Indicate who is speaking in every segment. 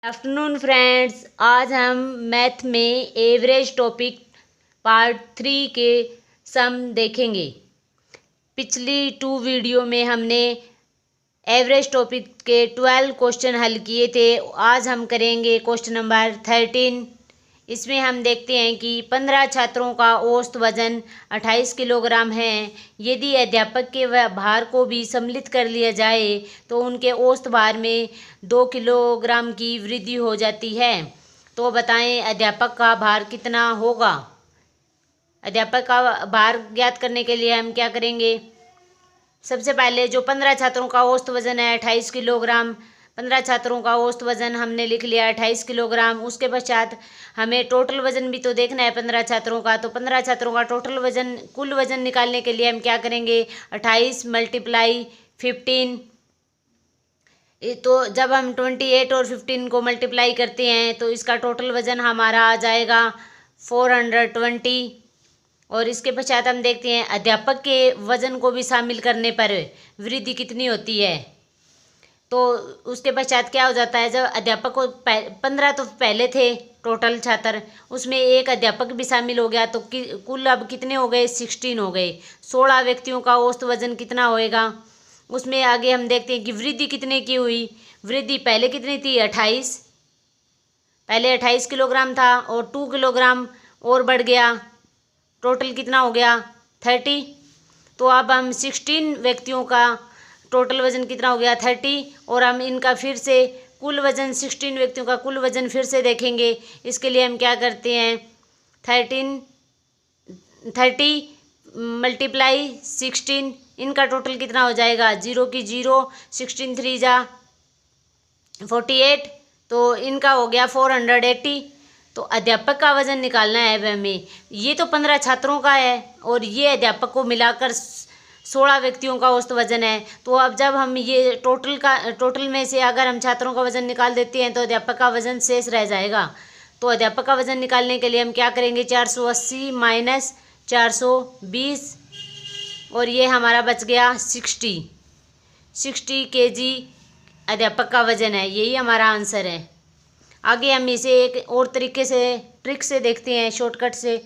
Speaker 1: Afternoon friends, आज हम math में एवरेज टॉपिक पार्ट 3 के सम देखेंगे। पिछली 2 वीडियो में हमने एवरेज टॉपिक के 12 क्वेश्चन हल किए थे। आज हम करेंगे क्वेश्चन नंबर 13। इसमें हम देखते हैं कि 15 छात्रों का औसत वजन 28 किलोग्राम है। यदि अध्यापक के भार को भी सम्मिलित कर लिया जाए तो उनके औसत भार में 2 किलोग्राम की वृद्धि हो जाती है। तो बताएं अध्यापक का भार कितना होगा। अध्यापक का भार ज्ञात करने के लिए हम क्या करेंगे। सबसे पहले जो 15 छात्रों का औसत वजन है 28 किलोग्राम, 15 छात्रों का औसत वजन हमने लिख लिया 28 किलोग्राम। उसके पश्चात हमें टोटल वजन भी तो देखना है 15 छात्रों का। तो 15 छात्रों का टोटल वजन, कुल वजन निकालने के लिए हम क्या करेंगे, 28 × 15। तो जब हम 28 और 15 को मल्टीप्लाई करते हैं तो इसका टोटल वजन हमारा आ जाएगा 420। और इसके पश्चात हम देखते हैं अध्यापक के वजन को भी शामिल करने पर वृद्धि कितनी होती है। तो उसके पश्चात क्या हो जाता है, जब अध्यापक को 15 तो पहले थे टोटल छात्र, उसमें एक अध्यापक भी शामिल हो गया तो कुल अब कितने हो गए, 16 हो गए। 16 व्यक्तियों का औसत वजन कितना होएगा। उसमें आगे हम देखते हैं कि वृद्धि कितने की हुई। वृद्धि पहले कितनी थी, 28, पहले 28 किलोग्राम था और 2 किलोग्राम और बढ़ गया, टोटल कितना हो गया, 30। तो अब हम 16 व्यक्तियों का टोटल वजन कितना हो गया, 30। और हम इनका फिर से कुल वजन, 16 व्यक्तियों का कुल वजन फिर से देखेंगे। इसके लिए हम क्या करते हैं, 30 × 16, इनका टोटल कितना हो जाएगा, 0 की 0, 16 3 जा 48, तो इनका हो गया 480। तो अध्यापक का वजन निकालना है अब हमें। ये तो 15 छात्रों का है और ये अध्यापक को मिलाकर 16 व्यक्तियों का औसत वजन है। तो अब जब हम ये टोटल में से अगर हम छात्रों का वजन निकाल देते हैं तो अध्यापक का वजन शेष रह जाएगा। तो अध्यापक का वजन निकालने के लिए हम क्या करेंगे, 480 - 420 और ये हमारा बच गया 60 kg अध्यापक का वजन है। यही हमारा आंसर है। आगे हम इसे एक और तरीके से, ट्रिक से देखते हैं, शॉर्टकट से।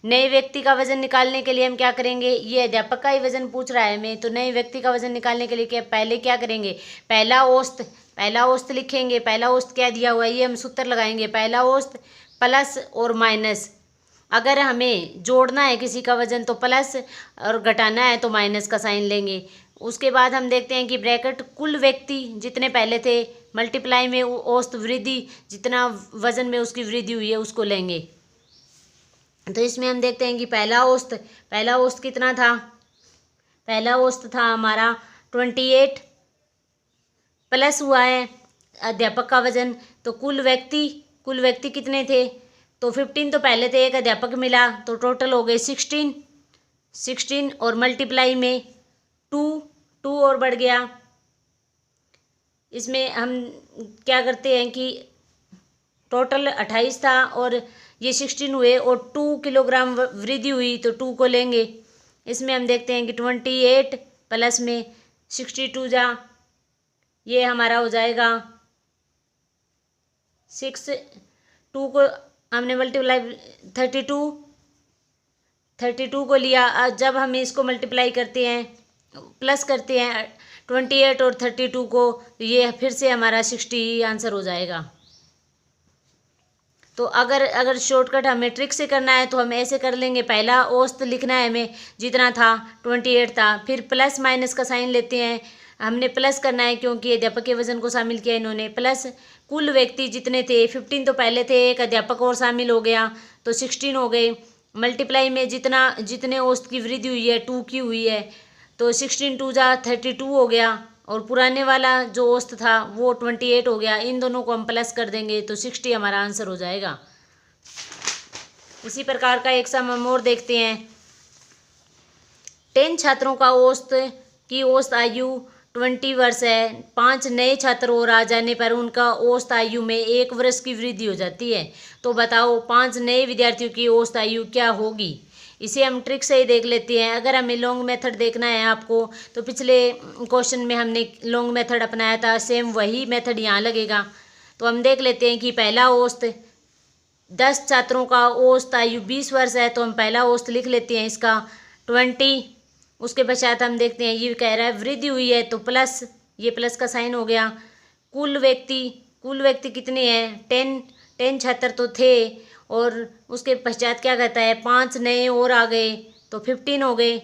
Speaker 1: नए व्यक्ति का वजन निकालने के लिए हम क्या करेंगे, ये अध्यापक का ही वजन पूछ रहा है हमें, तो नए व्यक्ति का वजन निकालने के लिए पहले क्या करेंगे, पहला औसत लिखेंगे। पहला औसत क्या दिया हुआ है, ये हम सूत्र लगाएंगे, पहला औसत प्लस और माइनस। अगर हमें जोड़ना है किसी का वजन तो प्लस और घटाना है तो माइनस का साइन लेंगे। उसके बाद हम देखते हैं कि ब्रैकेट कुल व्यक्ति जितने पहले थे मल्टीप्लाई में औसत वृद्धि, जितना वजन में उसकी वृद्धि हुई है उसको लेंगे। तो इसमें हम देखते हैं कि पहला औसत कितना था, पहला औसत था हमारा 28, प्लस हुआ है अध्यापक का वजन, तो कुल व्यक्ति कितने थे, तो 15 तो पहले थे, एक अध्यापक मिला तो टोटल हो गए 16 और मल्टीप्लाई में 2 और बढ़ गया। इसमें हम क्या करते हैं कि टोटल 28 था और ये 16 हुए और 2 किलोग्राम वृद्धि हुई तो 2 को लेंगे। इसमें हम देखते हैं कि 28 प्लस में 62 जा, ये हमारा हो जाएगा 6, 2 को हमने मल्टीप्लाई 32 को लिया। जब हम इसको मल्टीप्लाई करते हैं, प्लस करते हैं 28 और 32 को, ये फिर से हमारा 60 ही आंसर हो जाएगा। तो अगर शॉर्टकट हमें ट्रिक से करना है तो हम ऐसे कर लेंगे, पहला औसत लिखना है हमें जितना था 28 था, फिर प्लस माइनस का साइन लेते हैं। हमने प्लस करना है क्योंकि अध्यापक के वजन को शामिल किया इन्होंने। प्लस कुल व्यक्ति जितने थे, 15 तो पहले थे, एक अध्यापक और शामिल हो गया तो 16 हो गए। मल्टीप्लाई में जितने औसत की वृद्धि हुई है 2 की हुई है, तो 16 2 जा 32 हो गया और पुराने वाला जो औसत था वो 28 हो गया। इन दोनों को हम प्लस कर देंगे तो 60 हमारा आंसर हो जाएगा। इसी प्रकार का एक सम हम और देखते हैं। 10 छात्रों का औसत आयु 20 वर्ष है। 5 नए छात्र और आ जाने पर उनका औसत आयु में 1 वर्ष की वृद्धि हो जाती है। तो बताओ 5 नए विद्यार्थियों की औसत आयु क्या होगी। इसे हम ट्रिक से ही देख लेते हैं। अगर हमें लॉन्ग मेथड देखना है आपको, तो पिछले क्वेश्चन में हमने लॉन्ग मेथड अपनाया था, सेम वही मेथड यहाँ लगेगा। तो हम देख लेते हैं कि पहला औसत 10 छात्रों का औसत आयु 20 वर्ष है, तो हम पहला औसत लिख लेते हैं इसका 20। उसके पश्चात हम देखते हैं ये कह रहा है वृद्धि हुई है, तो प्लस, ये प्लस का साइन हो गया। कुल व्यक्ति कितने हैं, 10 छात्र तो थे, और उसके पश्चात क्या कहता है 5 नए और आ गए तो 15 हो गए।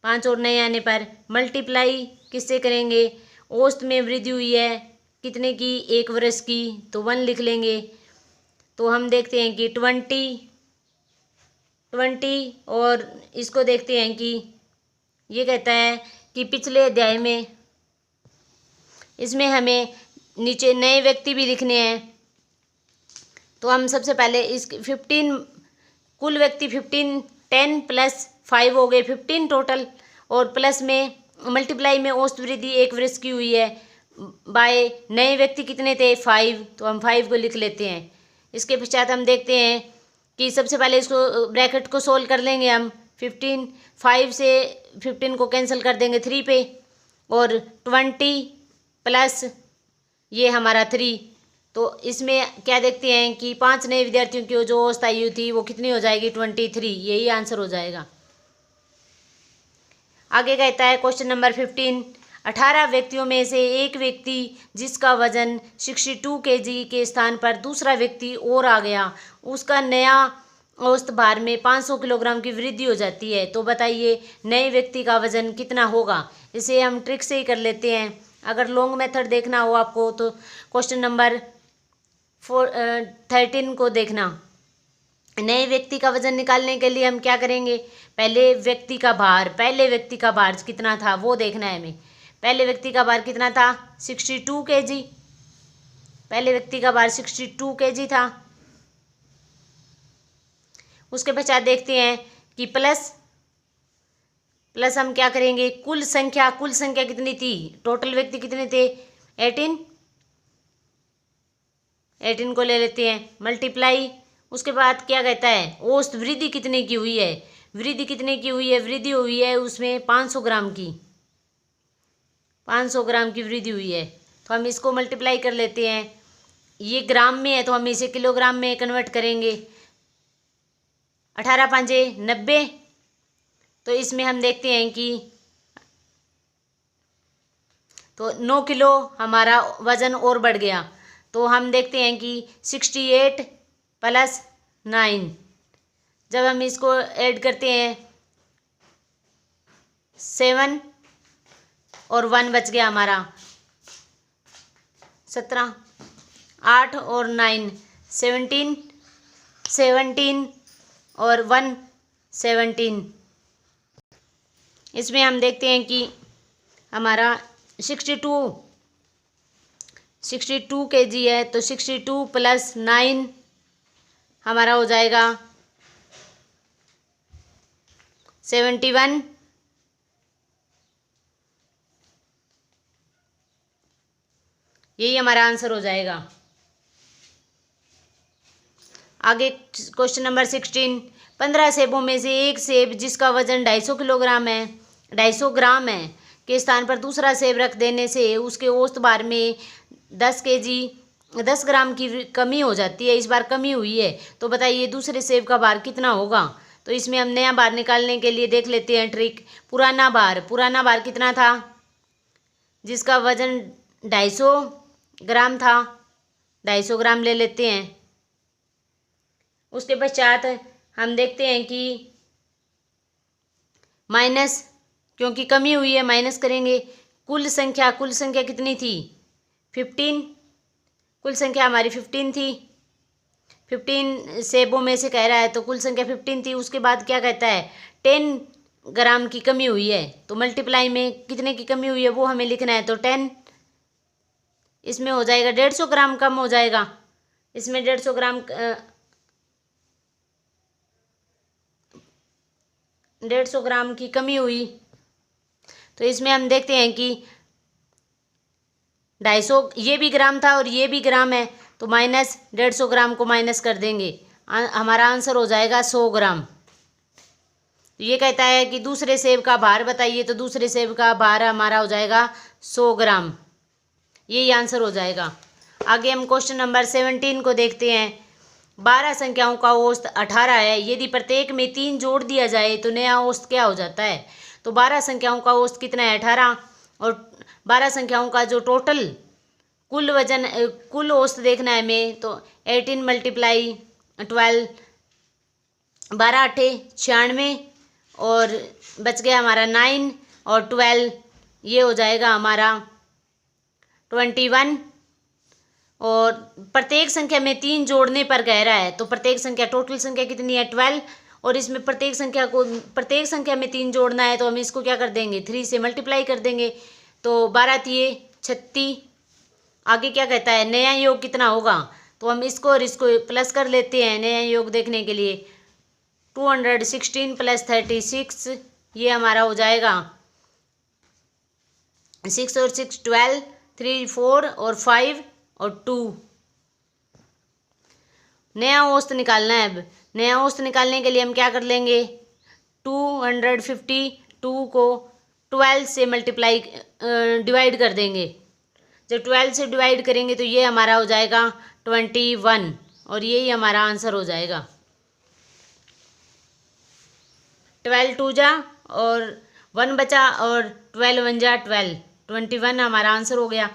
Speaker 1: 5 और नए आने पर मल्टीप्लाई किससे करेंगे, औसत में वृद्धि हुई है कितने की, 1 वर्ष की, तो 1 लिख लेंगे। तो हम देखते हैं कि 20 और इसको देखते हैं कि ये कहता है कि पिछले अध्याय में इसमें हमें नीचे नए व्यक्ति भी लिखने हैं। तो हम सबसे पहले इस 15, कुल व्यक्ति 15, 10 प्लस 5 हो गए 15 टोटल, और प्लस में मल्टीप्लाई में औसत वृद्धि 1 वर्ष की हुई है, बाय नए व्यक्ति कितने थे 5, तो हम 5 को लिख लेते हैं। इसके पश्चात हम देखते हैं कि सबसे पहले इसको ब्रैकेट को सोल्व कर लेंगे हम। 15, 5 से 15 को कैंसिल कर देंगे 3 पे, और 20 प्लस ये हमारा 3, तो इसमें क्या देखते हैं कि 5 नए विद्यार्थियों की जो औसत आयु थी वो कितनी हो जाएगी 23, यही आंसर हो जाएगा। आगे कहता है क्वेश्चन नंबर 15, 18 व्यक्तियों में से एक व्यक्ति जिसका वजन 62 kg के स्थान पर दूसरा व्यक्ति और आ गया, उसका नया औसत भार में 500 किलोग्राम की वृद्धि हो जाती है, तो बताइए नए व्यक्ति का वजन कितना होगा। इसे हम ट्रिक से ही कर लेते हैं। अगर लॉन्ग मेथड देखना हो आपको तो क्वेश्चन नंबर 13 को देखना। नए व्यक्ति का वजन निकालने के लिए हम क्या करेंगे, पहले व्यक्ति का भार कितना था वो देखना है हमें। पहले व्यक्ति का भार कितना था 62 kg, पहले व्यक्ति का भार 62 kg था। उसके पश्चात देखते हैं कि प्लस प्लस हम क्या करेंगे, कुल संख्या कितनी थी, टोटल व्यक्ति कितने थे 18 को ले लेते हैं, मल्टीप्लाई। उसके बाद क्या कहता है औसत वृद्धि कितने की हुई है, वृद्धि हुई है उसमें 500 ग्राम की, 500 ग्राम की वृद्धि हुई है। तो हम इसको मल्टीप्लाई कर लेते हैं, ये ग्राम में है तो हम इसे किलोग्राम में कन्वर्ट करेंगे। 18 5 90, तो इसमें हम देखते हैं कि तो 9 किलो हमारा वज़न और बढ़ गया। तो हम देखते हैं कि 68 प्लस 9, जब हम इसको ऐड करते हैं 7 और 1 बच गया हमारा 17, 8 और 9 17 और 1 17। इसमें हम देखते हैं कि हमारा 62 kg है, तो 62 प्लस 9 हमारा हो जाएगा 71। यही हमारा आंसर हो जाएगा। आगे क्वेश्चन नंबर 16, 15 सेबों में से एक सेब जिसका वजन 250 ग्राम है के स्थान पर दूसरा सेब रख देने से उसके औसत भार में 10 ग्राम की कमी हो जाती है। इस बार कमी हुई है, तो बताइए दूसरे सेब का भार कितना होगा। तो इसमें हम नया भार निकालने के लिए देख लेते हैं ट्रिक। पुराना भार कितना था, जिसका वजन 250 ग्राम था, 250 ग्राम ले लेते हैं। उसके पश्चात हम देखते हैं कि माइनस, क्योंकि कमी हुई है माइनस करेंगे। कुल संख्या कितनी थी 15, कुल संख्या हमारी 15 थी, 15 सेबों में से कह रहा है तो कुल संख्या 15 थी। उसके बाद क्या कहता है 10 ग्राम की कमी हुई है, तो मल्टीप्लाई में कितने की कमी हुई है वो हमें लिखना है। तो 10, इसमें हो जाएगा 150 ग्राम कम हो जाएगा, इसमें 150 ग्राम 150 ग्राम की कमी हुई। तो इसमें हम देखते हैं कि 250 ये भी ग्राम था और ये भी ग्राम है, तो माइनस 150 ग्राम को माइनस कर देंगे, हमारा आंसर हो जाएगा 100 ग्राम। तो ये कहता है कि दूसरे सेब का भार बताइए, तो दूसरे सेब का भार हमारा हो जाएगा 100 ग्राम, यही आंसर हो जाएगा। आगे हम क्वेश्चन नंबर 17 को देखते हैं। 12 संख्याओं का औसत 18 है। यदि प्रत्येक में 3 जोड़ दिया जाए तो नया औसत क्या हो जाता है? तो 12 संख्याओं का औसत कितना है? 18। और 12 संख्याओं का जो टोटल कुल वजन कुल औसत देखना है हमें, तो 18 मल्टीप्लाई 12, 12 आठे 96 और बच गया हमारा 9 और 12, ये हो जाएगा हमारा 21। और प्रत्येक संख्या में 3 जोड़ने पर कह रहा है, तो प्रत्येक संख्या टोटल संख्या कितनी है? 12। और इसमें प्रत्येक संख्या में 3 जोड़ना है, तो हम इसको क्या कर देंगे? 3 से मल्टीप्लाई कर देंगे। तो 12 तिये 36। आगे क्या कहता है? नया योग कितना होगा? तो हम इसको और इसको प्लस कर लेते हैं नया योग देखने के लिए। 216 + 36, ये हमारा हो जाएगा 6 और 6 12, 3 4 और 5 और 2। नया औसत निकालना है। अब नया औसत निकालने के लिए हम क्या कर लेंगे? 252 को 12 से मल्टीप्लाई डिवाइड कर देंगे। जब 12 से डिवाइड करेंगे तो ये हमारा हो जाएगा 21 और यही हमारा आंसर हो जाएगा। 12 2 जा और 1 बचा और 12 1 जा 12, 21 हमारा आंसर हो गया।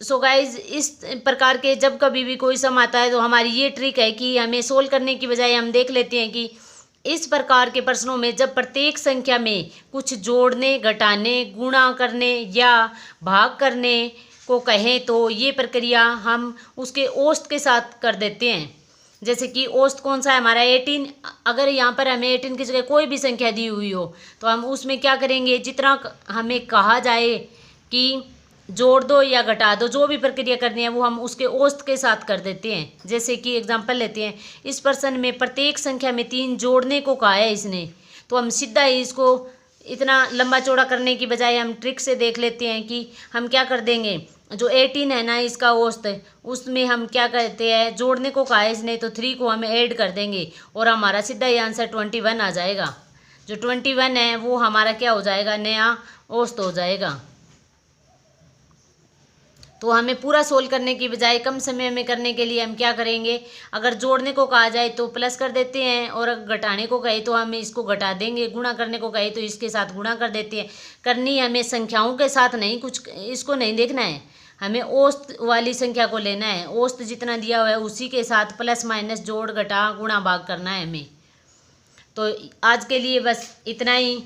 Speaker 1: सो गाइज, इस प्रकार के जब कभी भी कोई सम आता है तो हमारी ये ट्रिक है कि हमें सोल्व करने की बजाय हम देख लेते हैं कि इस प्रकार के प्रश्नों में जब प्रत्येक संख्या में कुछ जोड़ने, घटाने, गुणा करने या भाग करने को कहें तो ये प्रक्रिया हम उसके औसत के साथ कर देते हैं। जैसे कि औसत कौन सा है हमारा? 18। अगर यहाँ पर हमें 18 की जगह कोई भी संख्या दी हुई हो तो हम उसमें क्या करेंगे? जितना हमें कहा जाए कि जोड़ दो या घटा दो, जो भी प्रक्रिया करनी है वो हम उसके औसत के साथ कर देते हैं। जैसे कि एग्जांपल लेते हैं, इस प्रश्न में प्रत्येक संख्या में 3 जोड़ने को कहा है इसने, तो हम सीधा ही इसको इतना लंबा चौड़ा करने की बजाय हम ट्रिक से देख लेते हैं कि हम क्या कर देंगे। जो 18 है ना इसका औसत, उसमें हम क्या कहते हैं? जोड़ने को कहा है इसने, तो 3 को हम ऐड कर देंगे और हमारा सीधा ही आंसर 21 आ जाएगा। जो 21 है वो हमारा क्या हो जाएगा? नया औसत हो जाएगा। तो हमें पूरा सोल्व करने की बजाय कम समय में करने के लिए हम क्या करेंगे? अगर जोड़ने को कहा जाए तो प्लस कर देते हैं और अगर घटाने को कहे तो हम इसको घटा देंगे, गुणा करने को कहे तो इसके साथ गुणा कर देते हैं। करनी हमें संख्याओं के साथ नहीं, कुछ इसको नहीं देखना है, हमें औसत वाली संख्या को लेना है। औसत जितना दिया हुआ है उसी के साथ प्लस माइनस, जोड़ घटा, गुणा भाग करना है हमें। तो आज के लिए बस इतना ही।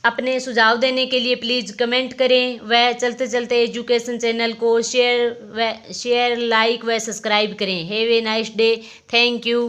Speaker 1: अपने सुझाव देने के लिए प्लीज़ कमेंट करें व चलते चलते एजुकेशन चैनल को शेयर, लाइक व सब्सक्राइब करें। Have a nice day. Thank you.